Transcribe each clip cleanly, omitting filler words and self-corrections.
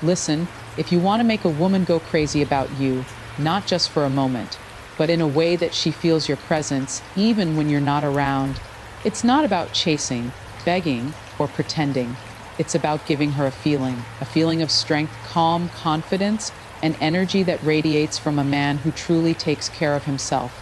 Listen, if you want to make a woman go crazy about you, not just for a moment, but in a way that she feels your presence even when you're not around, it's not about chasing, begging, or pretending. It's about giving her a feeling of strength, calm, confidence, and energy that radiates from a man who truly takes care of himself.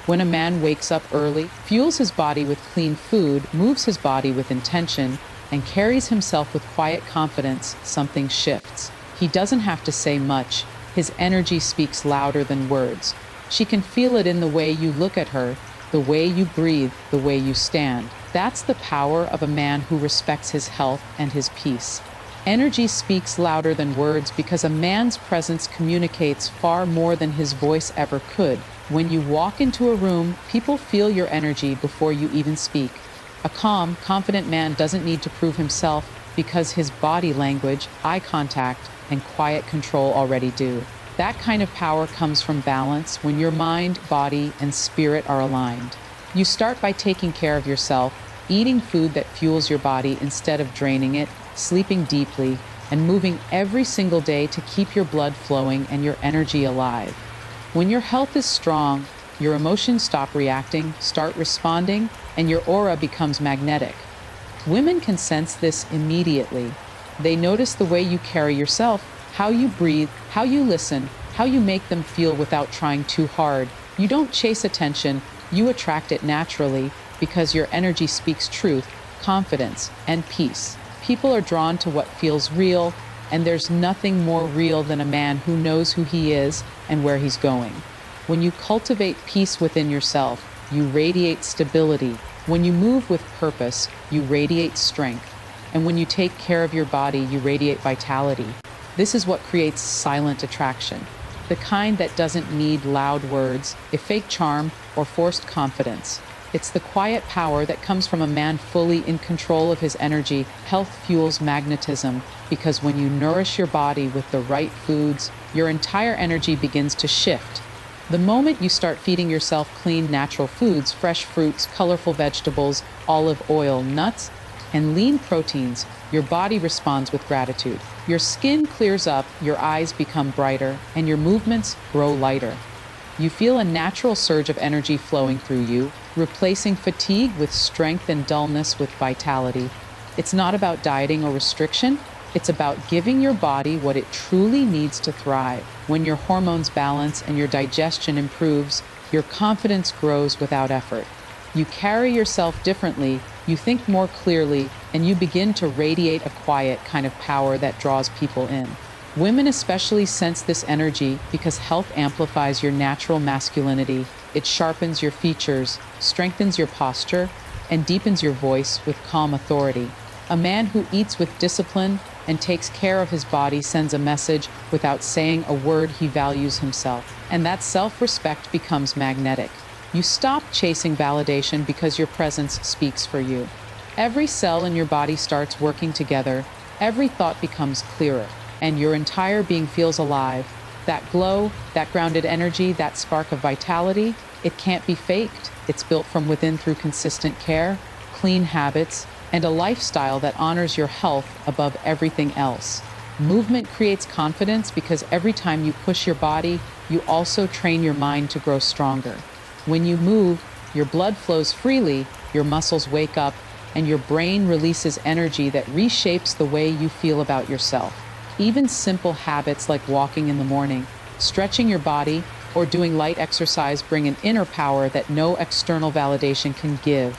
When a man wakes up early, fuels his body with clean food, moves his body with intention, and carries himself with quiet confidence, something shifts. He doesn't have to say much. His energy speaks louder than words. She can feel it in the way you look at her, the way you breathe, the way you stand. That's the power of a man who respects his health and his peace. Energy speaks louder than words because a man's presence communicates far more than his voice ever could. When you walk into a room, people feel your energy before you even speak. A calm, confident man doesn't need to prove himself because his body language, eye contact, and quiet control already do. That kind of power comes from balance when your mind, body, and spirit are aligned. You start by taking care of yourself, eating food that fuels your body instead of draining it, sleeping deeply, and moving every single day to keep your blood flowing and your energy alive. When your health is strong, your emotions stop reacting, start responding, and your aura becomes magnetic. Women can sense this immediately. They notice the way you carry yourself, how you breathe, how you listen, how you make them feel without trying too hard. You don't chase attention, you attract it naturally because your energy speaks truth, confidence, and peace. People are drawn to what feels real, and there's nothing more real than a man who knows who he is and where he's going. When you cultivate peace within yourself, you radiate stability. When you move with purpose, you radiate strength. And when you take care of your body, you radiate vitality. This is what creates silent attraction, the kind that doesn't need loud words, a fake charm, or forced confidence. It's the quiet power that comes from a man fully in control of his energy. Health fuels magnetism because when you nourish your body with the right foods, your entire energy begins to shift. The moment you start feeding yourself clean, natural foods, fresh fruits, colorful vegetables, olive oil, nuts, and lean proteins, your body responds with gratitude. Your skin clears up, your eyes become brighter, and your movements grow lighter. You feel a natural surge of energy flowing through you, replacing fatigue with strength and dullness with vitality. It's not about dieting or restriction. It's about giving your body what it truly needs to thrive. When your hormones balance and your digestion improves, your confidence grows without effort. You carry yourself differently, you think more clearly, and you begin to radiate a quiet kind of power that draws people in. Women especially sense this energy because health amplifies your natural masculinity. It sharpens your features, strengthens your posture, and deepens your voice with calm authority. A man who eats with discipline and takes care of his body sends a message without saying a word. He values himself, and that self-respect becomes magnetic. You stop chasing validation because your presence speaks for you. Every cell in your body starts working together, every thought becomes clearer, and your entire being feels alive. That glow, that grounded energy, that spark of vitality, it can't be faked. It's built from within through consistent care, clean habits, and a lifestyle that honors your health above everything else. Movement creates confidence because every time you push your body, you also train your mind to grow stronger. When you move, your blood flows freely, your muscles wake up, and your brain releases energy that reshapes the way you feel about yourself. Even simple habits like walking in the morning, stretching your body, or doing light exercise bring an inner power that no external validation can give.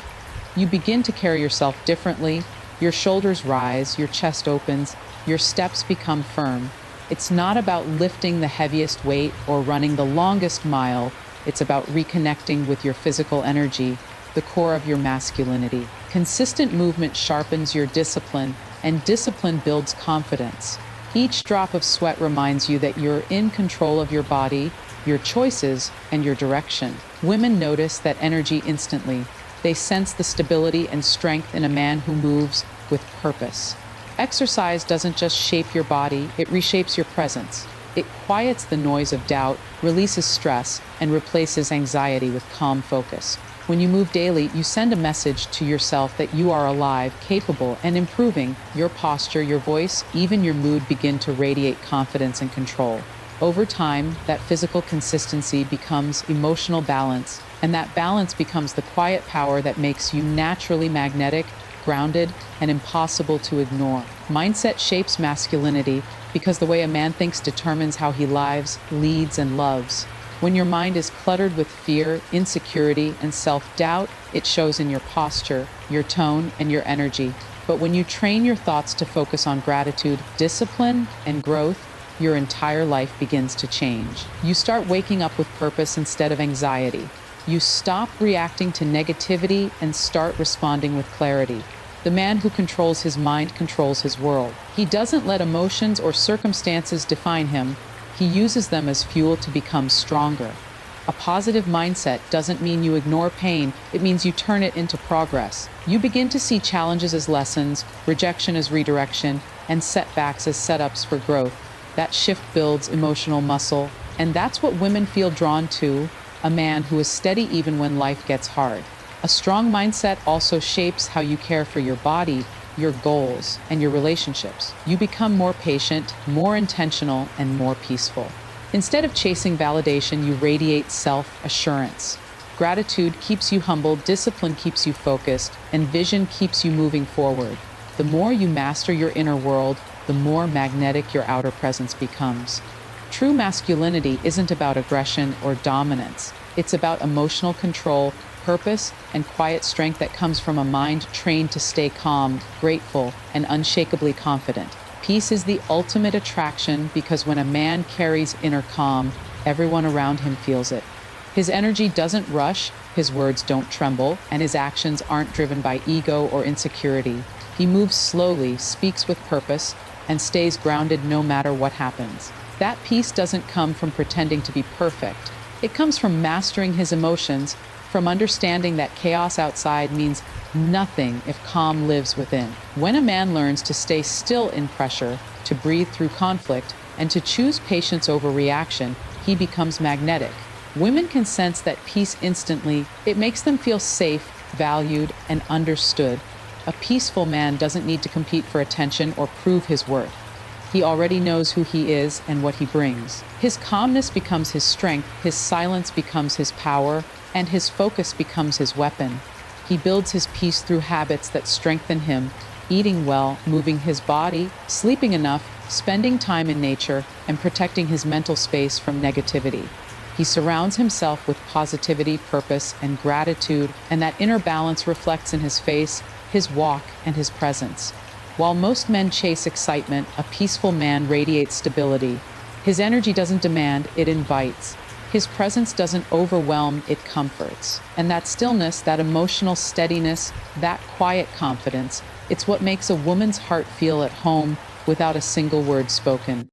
You begin to carry yourself differently, your shoulders rise, your chest opens, your steps become firm. It's not about lifting the heaviest weight or running the longest mile. It's about reconnecting with your physical energy, the core of your masculinity. Consistent movement sharpens your discipline, and discipline builds confidence. Each drop of sweat reminds you that you're in control of your body, your choices, and your direction. Women notice that energy instantly. They sense the stability and strength in a man who moves with purpose. Exercise doesn't just shape your body, it reshapes your presence. It quiets the noise of doubt, releases stress, and replaces anxiety with calm focus. When you move daily, you send a message to yourself that you are alive, capable, and improving. Your posture, your voice, even your mood begin to radiate confidence and control. Over time, that physical consistency becomes emotional balance, and that balance becomes the quiet power that makes you naturally magnetic, grounded, and impossible to ignore. Mindset shapes masculinity because the way a man thinks determines how he lives, leads, and loves. When your mind is cluttered with fear, insecurity, and self-doubt, it shows in your posture, your tone, and your energy. But when you train your thoughts to focus on gratitude, discipline, and growth, your entire life begins to change. You start waking up with purpose instead of anxiety. You stop reacting to negativity and start responding with clarity. The man who controls his mind controls his world. He doesn't let emotions or circumstances define him. He uses them as fuel to become stronger. A positive mindset doesn't mean you ignore pain, it means you turn it into progress. You begin to see challenges as lessons, rejection as redirection, and setbacks as setups for growth. That shift builds emotional muscle, and that's what women feel drawn to, a man who is steady even when life gets hard. A strong mindset also shapes how you care for your body, your goals, and your relationships. You become more patient, more intentional, and more peaceful. Instead of chasing validation, you radiate self-assurance. Gratitude keeps you humble, discipline keeps you focused, and vision keeps you moving forward. The more you master your inner world, the more magnetic your outer presence becomes. True masculinity isn't about aggression or dominance. It's about emotional control, purpose, and quiet strength that comes from a mind trained to stay calm, grateful, and unshakably confident. Peace is the ultimate attraction because when a man carries inner calm, everyone around him feels it. His energy doesn't rush, his words don't tremble, and his actions aren't driven by ego or insecurity. He moves slowly, speaks with purpose, and stays grounded no matter what happens. That peace doesn't come from pretending to be perfect. It comes from mastering his emotions, from understanding that chaos outside means nothing if calm lives within. When a man learns to stay still in pressure, to breathe through conflict, and to choose patience over reaction, he becomes magnetic. Women can sense that peace instantly. It makes them feel safe, valued, and understood. A peaceful man doesn't need to compete for attention or prove his worth. He already knows who he is and what he brings. His calmness becomes his strength, his silence becomes his power, and his focus becomes his weapon. He builds his peace through habits that strengthen him, eating well, moving his body, sleeping enough, spending time in nature, and protecting his mental space from negativity. He surrounds himself with positivity, purpose, and gratitude, and that inner balance reflects in his face, his walk, and his presence. While most men chase excitement, a peaceful man radiates stability. His energy doesn't demand, it invites. His presence doesn't overwhelm, it comforts. And that stillness, that emotional steadiness, that quiet confidence, it's what makes a woman's heart feel at home without a single word spoken.